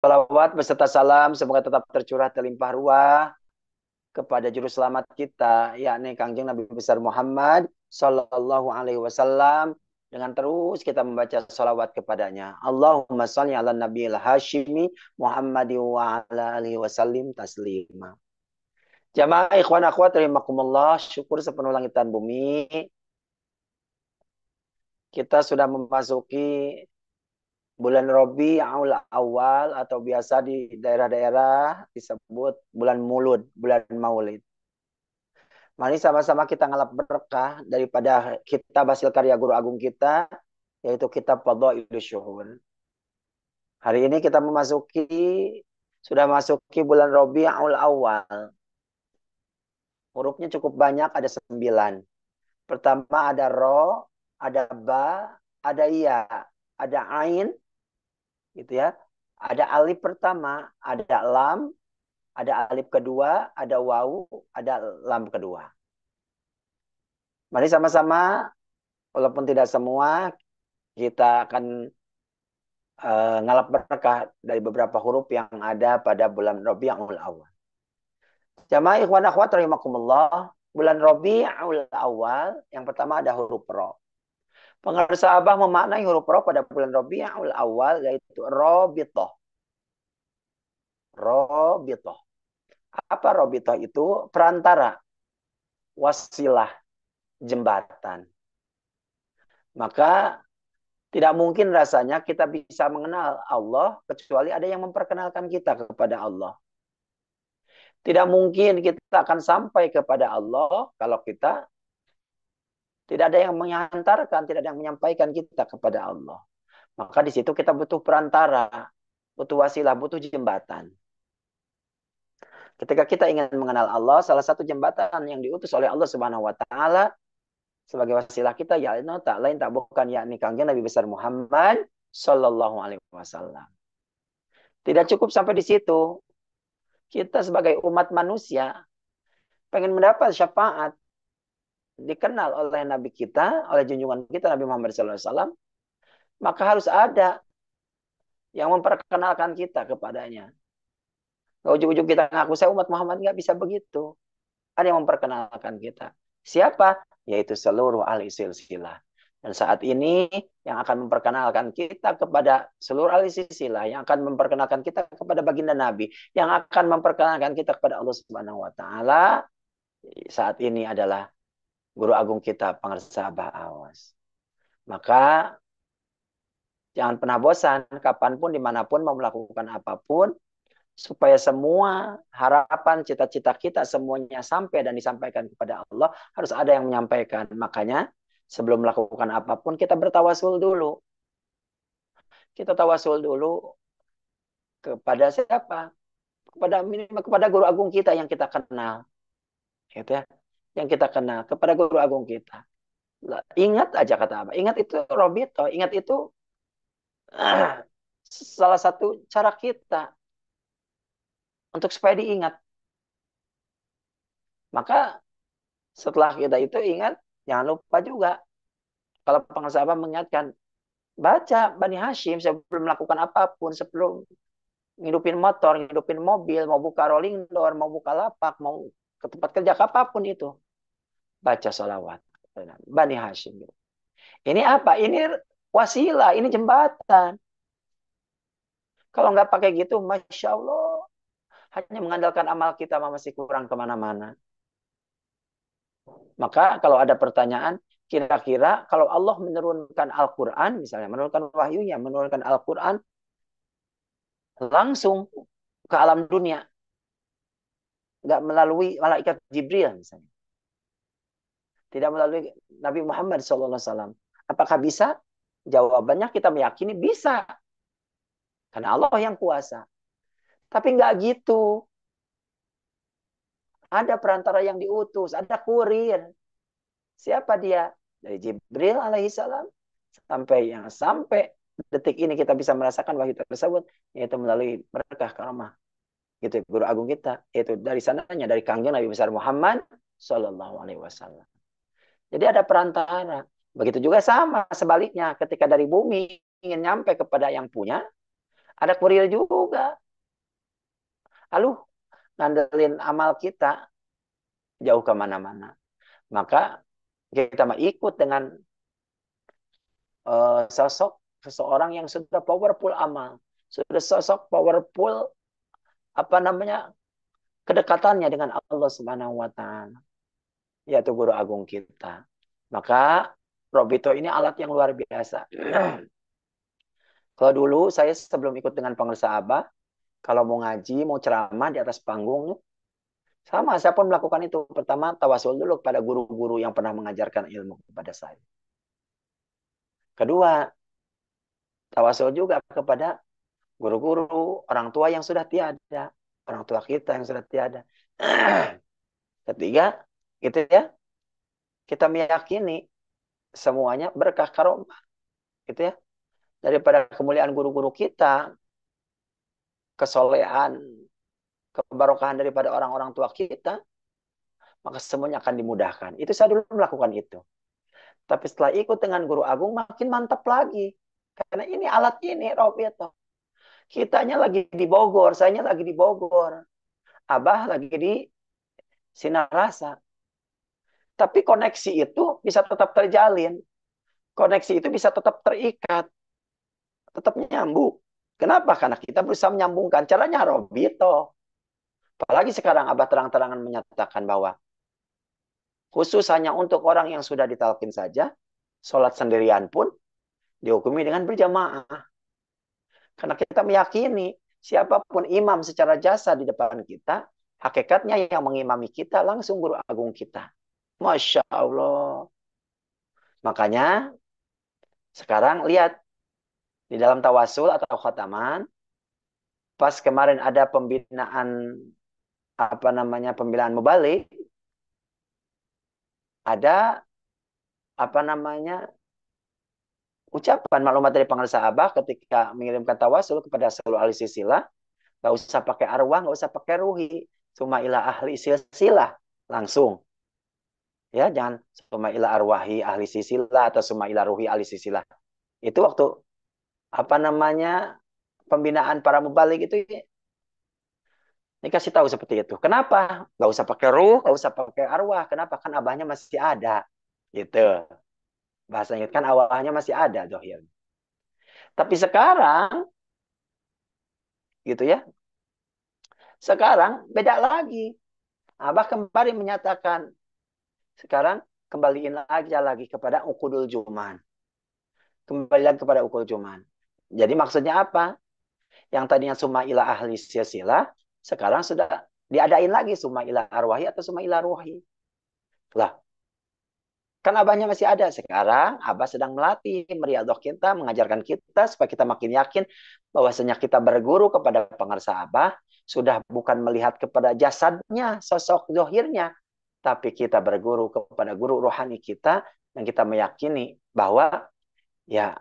Salawat beserta salam semoga tetap tercurah terlimpah ruah kepada juru selamat kita, yakni Kangjeng Nabi besar Muhammad Sallallahu Alaihi Wasallam. Dengan terus kita membaca salawat kepadanya. Allahumma salli ala nabiyil hashimi Muhammadi wa ala alihi wasallim taslima. Jamaah ikhwan akhwat rahimakumullah, syukur sepenuh langit dan bumi. Kita sudah memasuki bulan Rabiul Awal atau biasa di daerah-daerah disebut bulan Mulud, bulan Maulid. Mari sama-sama kita ngalap berkah daripada kitab hasil karya guru agung kita, yaitu kitab Fadhailus Syuhur. Hari ini kita sudah masuki bulan Rabiul Awal. Hurufnya cukup banyak, ada 9. Pertama ada ro, ada ba, ada ya, ada ain, gitu ya. Ada alif pertama, ada lam, ada alif kedua, ada wawu, ada lam kedua. Mari sama-sama, walaupun tidak semua, kita akan ngalap berkah dari beberapa huruf yang ada pada bulan Rabiul Awal. Jamaah ikhwan akhwat rahimakumullah, bulan Rabiul Awal yang pertama ada huruf ro. Pengarang Abah memaknai huruf ro pada bulan Rabiul Awal yaitu robitoh. Robitoh. Apa robitoh itu? Perantara, wasilah, jembatan. Maka tidak mungkin rasanya kita bisa mengenal Allah kecuali ada yang memperkenalkan kita kepada Allah. Tidak mungkin kita akan sampai kepada Allah kalau kita tidak ada yang mengantarkan, tidak ada yang menyampaikan kita kepada Allah. Maka di situ kita butuh perantara, butuh wasilah, butuh jembatan. Ketika kita ingin mengenal Allah, salah satu jembatan yang diutus oleh Allah Subhanahu wa taala sebagai wasilah kita ya tak lain tak bukan yakni Kangjeng Nabi besar Muhammad sallallahu alaihi wasallam. Tidak cukup sampai di situ. Kita sebagai umat manusia pengen mendapat syafaat, dikenal oleh Nabi kita, oleh junjungan kita Nabi Muhammad sallallahu alaihi wasallam, maka harus ada yang memperkenalkan kita kepadanya. Gak ujung-ujung kita ngaku saya umat Muhammad, nggak bisa begitu. Ada yang memperkenalkan kita. Siapa? Yaitu seluruh ahli silsilah. Dan saat ini yang akan memperkenalkan kita kepada seluruh ahli silsilah, yang akan memperkenalkan kita kepada baginda Nabi, yang akan memperkenalkan kita kepada Allah Subhanahu wa taala saat ini adalah guru agung kita Pangarsa Abah Awas. Maka jangan pernah bosan, kapanpun, dimanapun, mau melakukan apapun, supaya semua harapan, cita-cita kita semuanya sampai dan disampaikan kepada Allah, harus ada yang menyampaikan. Makanya sebelum melakukan apapun, kita bertawasul dulu. Kita tawasul dulu kepada siapa? Kepada guru agung kita yang kita kenal. Gitu ya. Yang kita kenal. Kepada guru agung kita. Ingat aja kata apa? Ingat itu Robito. Ingat itu salah satu cara kita untuk supaya diingat. Maka setelah kita itu ingat, jangan lupa juga kalau pengasahabah mengingatkan, baca Bani Hashim sebelum melakukan apapun, sebelum ngidupin motor, ngidupin mobil, mau buka rolling door, mau buka lapak, mau ke tempat kerja, apapun itu, baca sholawat Bani Hashim. Ini apa? Ini wasilah, ini jembatan. Kalau nggak pakai gitu, Masya Allah, hanya mengandalkan amal kita masih kurang kemana-mana. Maka kalau ada pertanyaan, kira-kira kalau Allah menurunkan Al-Quran, misalnya menurunkan wahyunya, menurunkan Al-Quran, langsung ke alam dunia. Nggak melalui malaikat Jibril misalnya. Tidak melalui Nabi Muhammad SAW. Apakah bisa? Jawabannya kita meyakini bisa. Karena Allah yang kuasa. Tapi nggak gitu. Ada perantara yang diutus, ada kurir. Siapa dia? Dari Jibril alaihissalam sampai detik ini kita bisa merasakan wahyu tersebut, yaitu melalui berkah karamah gitu guru agung kita, yaitu dari sananya dari Kangjeng Nabi besar Muhammad Shallallahu Alaihi Wasallam. Jadi ada perantara. Begitu juga sama sebaliknya, ketika dari bumi ingin nyampe kepada yang punya, Ada kurir juga. Lalu ngandelin amal kita jauh kemana-mana. Maka kita mah ikut dengan sosok seseorang yang sudah powerful amal. Sudah sosok powerful apa namanya kedekatannya dengan Allah Subhanahu wa taala, yaitu guru agung kita. Maka Robito ini alat yang luar biasa. Kalau dulu saya sebelum ikut dengan pengusaha Abah, kalau mau ngaji, mau ceramah di atas panggung, sama saya pun melakukan itu. Pertama, tawasul dulu kepada guru-guru yang pernah mengajarkan ilmu kepada saya. Kedua, tawasul juga kepada guru-guru, orang tua yang sudah tiada, orang tua kita yang sudah tiada. Ketiga, gitu ya, kita meyakini semuanya berkah karomah, gitu ya. Daripada kemuliaan guru-guru kita, kesolehan, kebarokahan daripada orang-orang tua kita, maka semuanya akan dimudahkan. Itu saya dulu melakukan itu. Tapi setelah ikut dengan guru agung, makin mantap lagi. Karena ini alat ini, Robito. Kitanya lagi di Bogor, sayanya lagi di Bogor. Abah lagi di Sinarasa. Tapi koneksi itu bisa tetap terjalin. Koneksi itu bisa tetap terikat. Tetap nyambung. Kenapa? Karena kita berusaha menyambungkan. Caranya Robito. Apalagi sekarang Abah terang-terangan menyatakan bahwa khusus hanya untuk orang yang sudah ditalkin saja, sholat sendirian pun dihukumi dengan berjamaah. Karena kita meyakini siapapun imam secara jasa di depan kita, hakikatnya yang mengimami kita langsung guru agung kita. Masya Allah. Makanya sekarang lihat di dalam tawasul atau khataman, pas kemarin ada pembinaan apa namanya pembinaan mubalik, ada apa namanya ucapan maklumat dari pengarsa Abah ketika mengirimkan tawasul kepada seluruh ahli silsilah, nggak usah pakai arwah, nggak usah pakai ruhi, cuma ilah ahli silsilah langsung. Ya, jangan cuma ilah arwahi ahli silsilah atau cuma ilah ruhi ahli silsilah. Itu waktu apa namanya pembinaan para mubalik itu dikasih tahu seperti itu. Kenapa? Nggak usah pakai ruh, nggak usah pakai arwah. Kenapa? Kan abahnya masih ada. Gitu. Bahasanya kan awalnya masih ada dohir. Tapi sekarang, gitu ya. Sekarang beda lagi. Abah kembali menyatakan, sekarang kembaliin lagi kepada ukudul juman. Kembali lagi kepada ukudul juman. Jadi maksudnya apa? Yang tadinya summa ila ahli silsilah, sekarang sudah diadain lagi summa ila arwahi atau summa ila ruhi. Lah, kan abahnya masih ada. Sekarang abah sedang melatih, meriadoh kita, mengajarkan kita supaya kita makin yakin bahwasanya kita berguru kepada pengarsa abah sudah bukan melihat kepada jasadnya, sosok zohirnya, tapi kita berguru kepada guru rohani kita dan kita meyakini bahwa ya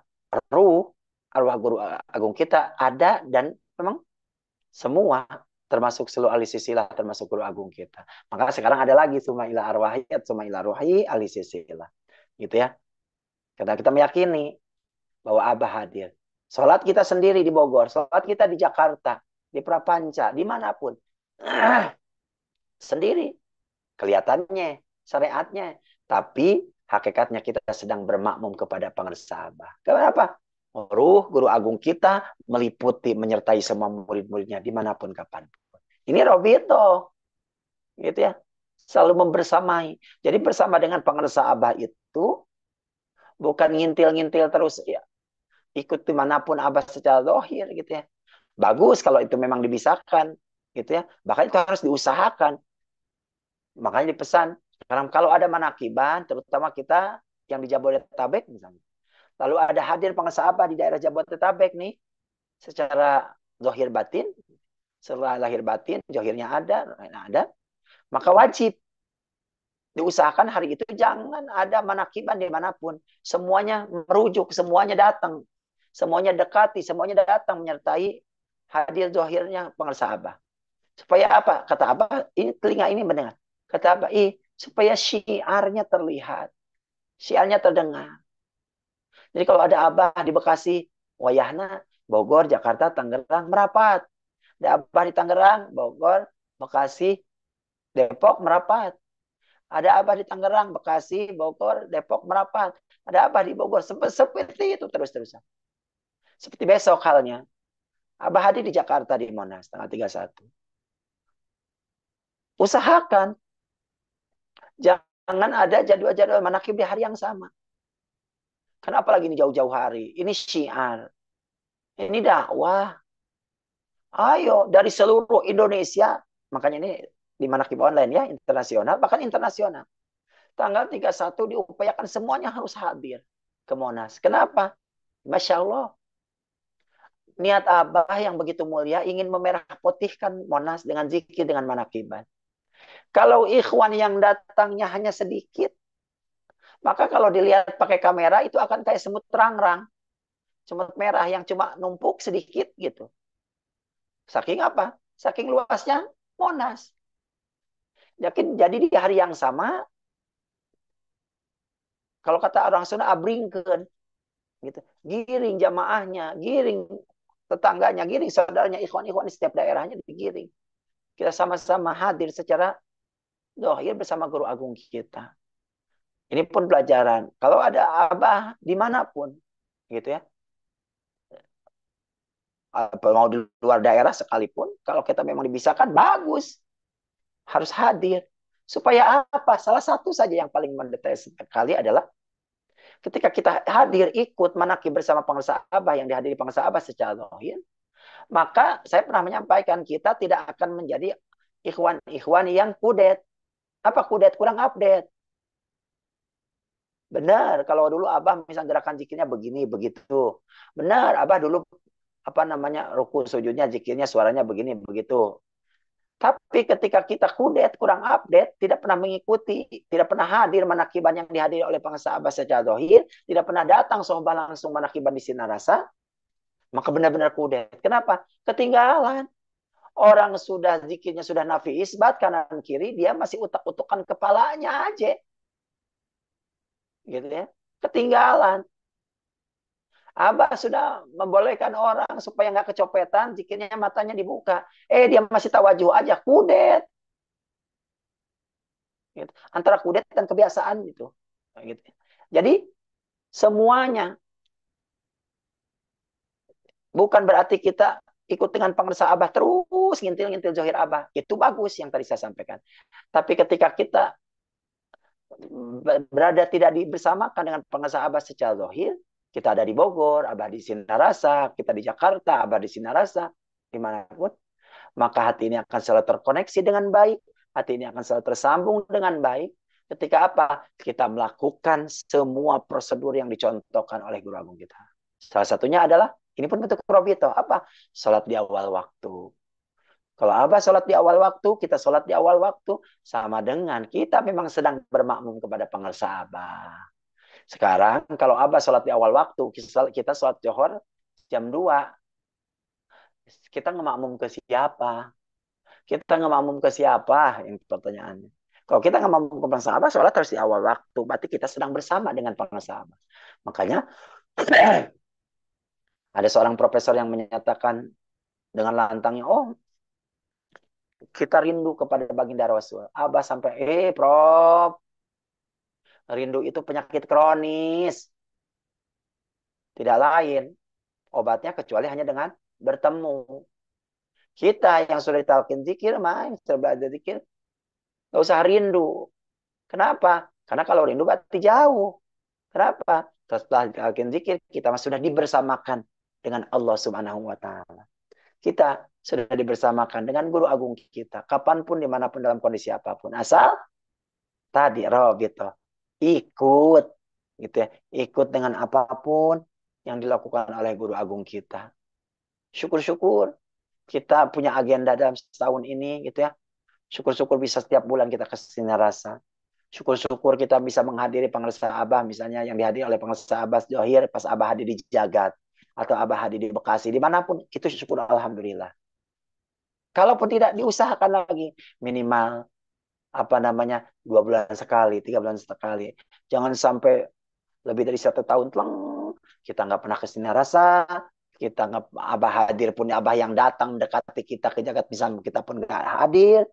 ruh arwah guru agung kita ada dan memang semua termasuk seluruh ahli silsilah termasuk guru agung kita. Maka sekarang ada lagi summa ila arwahiyat, summa ila ruhi ahli silsilah. Gitu ya. Karena kita meyakini bahwa Abah hadir. Salat kita sendiri di Bogor, salat kita di Jakarta, di Prapanca, dimanapun. Sendiri. Kelihatannya, syariatnya. Tapi hakikatnya kita sedang bermakmum kepada pengersa Abah. Kenapa? Ruh guru agung kita meliputi, menyertai semua murid-muridnya dimanapun kapanpun. Ini Robito, gitu ya, selalu membersamai. Jadi bersama dengan pengersa Abah itu bukan ngintil-ngintil terus ya, ikut dimanapun Abah secara dohir gitu ya. Bagus kalau itu memang dibisahkan, gitu ya. Bahkan itu harus diusahakan. Makanya dipesan sekarang kalau ada manakiban, terutama kita yang di Jabodetabek misalnya. Lalu ada hadir pengusaha Abah di daerah Jabodetabek nih, secara zahir batin, setelah lahir batin, zahirnya ada, maka wajib diusahakan hari itu jangan ada manakiban dimanapun. Semuanya merujuk, semuanya datang. Semuanya dekati, semuanya datang menyertai hadir zahirnya pengusaha Abah. Supaya apa? Kata Abah, ini telinga ini mendengar. Kata Abah, supaya syiarnya terlihat. Syiarnya terdengar. Jadi kalau ada Abah di Bekasi, wayahna Bogor, Jakarta, Tangerang, merapat. Ada Abah di Tangerang, Bogor, Bekasi, Depok, merapat. Ada Abah di Tangerang, Bekasi, Bogor, Depok, merapat. Ada Abah di Bogor, seperti itu terus-terusan. Seperti besok halnya. Abah hadir di Jakarta di Monas, tanggal 31. Usahakan, jangan ada jadwal-jadwal manakib di hari yang sama. Kenapa lagi ini jauh-jauh hari? Ini syiar. Ini dakwah. Ayo dari seluruh Indonesia. Makanya ini di manakib online ya, internasional, bahkan internasional. Tanggal 31 diupayakan semuanya harus hadir ke Monas. Kenapa? Masya Allah. Niat Abah yang begitu mulia ingin memerah putihkan Monas dengan zikir, dengan manakiban. Kalau ikhwan yang datangnya hanya sedikit, maka kalau dilihat pakai kamera itu akan kayak semut terang-rang. Semut merah yang cuma numpuk sedikit gitu. Saking apa? Saking luasnya Monas. Jadi di hari yang sama, kalau kata orang Sunda, abringkeun. Gitu. Giring jamaahnya, giring tetangganya, giring saudaranya, ikhwan-ikhwan di setiap daerahnya digiring. Kita sama-sama hadir secara dohir bersama guru agung kita. Ini pun pelajaran. Kalau ada abah dimanapun, gitu ya, mau di luar daerah sekalipun, kalau kita memang dibisakan, bagus. Harus hadir. Supaya apa? Salah satu saja yang paling mendetail sekali adalah ketika kita hadir, ikut manakib bersama pengusaha abah yang dihadiri pengusaha abah secara dohir, maka saya pernah menyampaikan kita tidak akan menjadi ikhwan-ikhwan yang kudet. Apa kudet? Kurang update. Benar, kalau dulu abah misal gerakan zikirnya begini, begitu. Benar, abah dulu apa namanya ruku sujudnya zikirnya suaranya begini, begitu. Tapi ketika kita kudet, kurang update, tidak pernah mengikuti, tidak pernah hadir manakiban yang dihadiri oleh pengusaha abah secara dohir, tidak pernah datang sohbah langsung manakiban di Sinarasa, maka benar-benar kudet. Kenapa? Ketinggalan. Orang sudah zikirnya sudah nafi isbat kanan kiri, dia masih utak-utukan kepalanya aja. Gitu ya. Ketinggalan. Abah sudah membolehkan orang supaya nggak kecopetan, zikirnya matanya dibuka. Dia masih tawajuh aja, kudet. Gitu. Antara kudet dan kebiasaan gitu. Gitu. Jadi semuanya bukan berarti kita ikut dengan pengersa abah terus ngintil-ngintil zohir abah. Itu bagus yang tadi saya sampaikan. Tapi ketika kita berada tidak bersamakan dengan pengusaha abah secara zahir, kita ada di Bogor, abah di Sinarasa, kita di Jakarta, abah di Sinarasa, dimanapun, maka hati ini akan selalu terkoneksi dengan baik, hati ini akan selalu tersambung dengan baik. Ketika apa? Kita melakukan semua prosedur yang dicontohkan oleh guru agung kita. Salah satunya adalah, ini pun bentuk robito, apa? Salat di awal waktu. Kalau abah sholat di awal waktu, kita sholat di awal waktu, sama dengan kita memang sedang bermakmum kepada pengersa abah. Sekarang kalau abah sholat di awal waktu, kita sholat johor jam 2. Kita ngemakmum ke siapa? Kita ngemakmum ke siapa? Yang pertanyaannya. Kalau kita ngemakmum ke pengersa abah, sholat harus di awal waktu. Berarti kita sedang bersama dengan pengersa abah. Makanya ada seorang profesor yang menyatakan dengan lantangnya, oh kita rindu kepada baginda Rasul. Abah sampai, Prof, rindu itu penyakit kronis. Tidak lain obatnya kecuali hanya dengan bertemu. Kita yang sudah ditalkin zikir, yang sudah belajar zikir, gak usah rindu. Kenapa? Karena kalau rindu berarti jauh. Kenapa? Setelah ditalkin zikir, kita sudah dibersamakan dengan Allah Subhanahu wa Ta'ala. Kita sudah dibersamakan dengan guru agung kita. Kapanpun, dimanapun, dalam kondisi apapun. Asal tadi gitu, ikut gitu ya, ikut dengan apapun yang dilakukan oleh guru agung kita. Syukur-syukur kita punya agenda dalam setahun ini gitu ya. Syukur-syukur bisa setiap bulan kita ke Sinarasa. Syukur-syukur kita bisa menghadiri pengersa abah misalnya yang dihadiri oleh pengersa abah Johir pas abah hadir di Jagat atau abah hadir di Bekasi, dimanapun itu syukur alhamdulillah. Kalaupun tidak, diusahakan lagi minimal apa namanya 2 bulan sekali, 3 bulan sekali. Jangan sampai lebih dari 1 tahun telang kita nggak pernah ke Sinarasa, Kita abah hadir pun abah yang datang mendekati kita ke jagat bisa kita pun nggak hadir.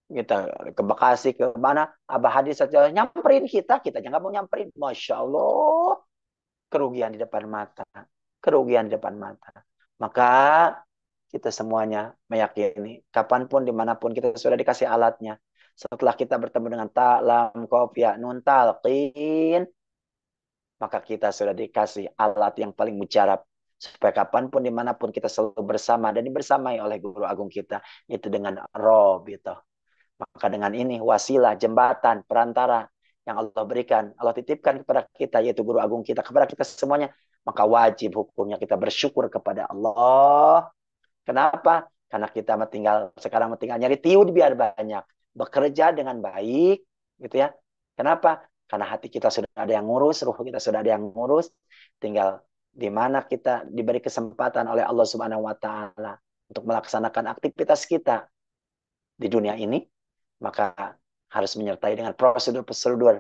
Kita ke Bekasi ke mana abah hadir saja nyamperin kita nggak mau nyamperin. Masya Allah, kerugian di depan mata, kerugian di depan mata. Maka kita semuanya meyakini kapanpun dimanapun kita sudah dikasih alatnya. Setelah kita bertemu dengan ta'lam, qaf, ya, nun, talqin, maka kita sudah dikasih alat yang paling mujarab supaya kapanpun dimanapun kita selalu bersama dan dibersamai oleh guru agung kita itu dengan rob itu. Maka dengan ini wasilah, jembatan, perantara yang Allah berikan, Allah titipkan kepada kita yaitu guru agung kita kepada kita semuanya, maka wajib hukumnya kita bersyukur kepada Allah. Kenapa? Karena kita sekarang tinggal nyari tiun biar banyak, bekerja dengan baik, gitu ya. Kenapa? Karena hati kita sudah ada yang ngurus, ruh kita sudah ada yang ngurus, tinggal di mana kita diberi kesempatan oleh Allah Subhanahu wa taala untuk melaksanakan aktivitas kita di dunia ini, maka harus menyertai dengan prosedur-prosedur,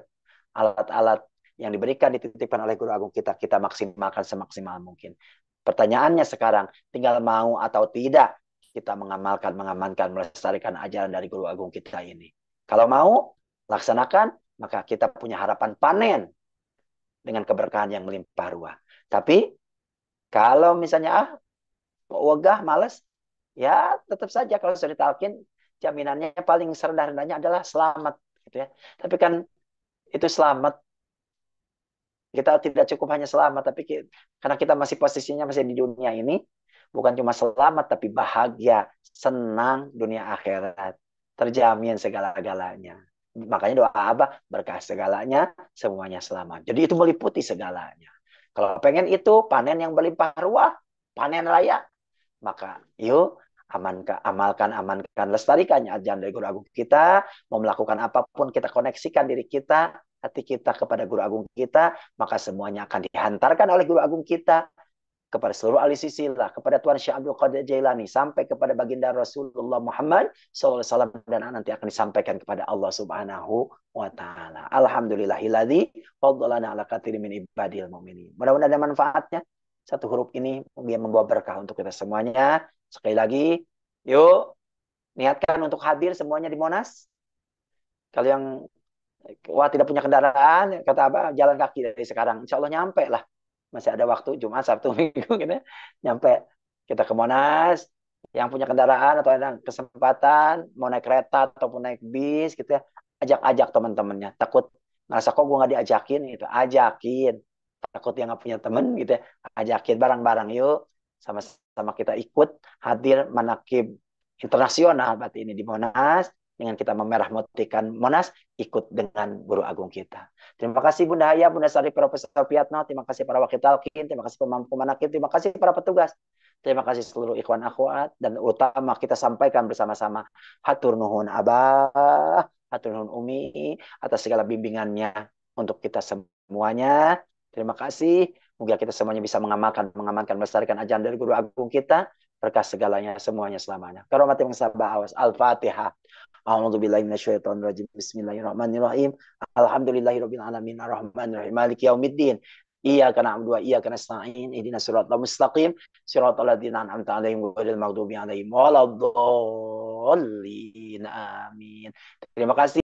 alat-alat yang diberikan dititipkan oleh guru agung kita, kita maksimalkan semaksimal mungkin. Pertanyaannya sekarang, tinggal mau atau tidak kita mengamankan, melestarikan ajaran dari guru agung kita ini. Kalau mau, laksanakan, maka kita punya harapan panen dengan keberkahan yang melimpah ruah. Tapi, kalau misalnya, wegah, males, ya tetap saja kalau sudah ditalkin, jaminannya paling serendah-rendahnya adalah selamat. Gitu ya. Tapi kan itu selamat, kita tidak cukup hanya selamat, tapi karena kita masih posisinya masih di dunia ini, bukan cuma selamat, tapi bahagia, senang dunia akhirat. Terjamin segala-galanya. Makanya doa Abah, berkah segalanya, semuanya selamat. Jadi itu meliputi segalanya. Kalau pengen itu, panen yang berlimpah ruah, panen raya, maka yuk amalkan, lestarikan ajaran dari guru agung kita. Mau melakukan apapun, kita koneksikan diri kita, hati kita kepada guru agung kita, maka semuanya akan dihantarkan oleh guru agung kita kepada seluruh ahli silsilah, kepada Tuan Syekh Abdul Qadir Jailani, sampai kepada baginda Rasulullah Muhammad SAW, dan nanti akan disampaikan kepada Allah Subhanahu wa taala. Alhamdulillahilladzi faddalana ala katsirin min ibadil mu'minin. Mudah-mudahan ada manfaatnya. Satu huruf ini dia membawa berkah untuk kita semuanya. Sekali lagi, yuk niatkan untuk hadir semuanya di Monas. Kalau yang tidak punya kendaraan, kata Abah jalan kaki dari sekarang. Insya Allah nyampe lah. Masih ada waktu Jumat, Sabtu, Minggu gitu. Nyampe kita ke Monas. Yang punya kendaraan atau ada kesempatan mau naik kereta ataupun naik bis gitu ya, ajak-ajak teman-temannya. Takut ngerasa kok gue nggak diajakin gitu, ajakin. Takut dia nggak punya teman gitu ya, ajakin bareng-bareng yuk, sama-sama kita ikut hadir manakib internasional berarti ini di Monas, dengan kita memerah mutikan Monas, ikut dengan guru agung kita. Terima kasih Bunda Haya, Bunda Sari, Profesor Piatno, terima kasih para wakil talqin, terima kasih pemampu manakib, terima kasih para petugas, terima kasih seluruh ikhwan akhwat, dan utama kita sampaikan bersama-sama hatur nuhun Abah, hatur nuhun Umi atas segala bimbingannya untuk kita semuanya. Terima kasih. Moga kita semuanya bisa mengamankan, melestarikan ajaran dari guru agung kita. Berkah segalanya, semuanya selamanya. Karomati mengsabar awas. Al-Fatihah. A'udzubillahi minasyaitonirrajim. Bismillahirrahmanirrahim. Alhamdulillahirabbil alamin arrahmanirrahim maliki yaumiddin. Iyyaka na'budu wa iyyaka nasta'in. Ihdinas siratal mustaqim. Siratal ladzina an'amta 'alaihim ghairil maghdubi 'alaihim waladdallin. Amin. Terima kasih.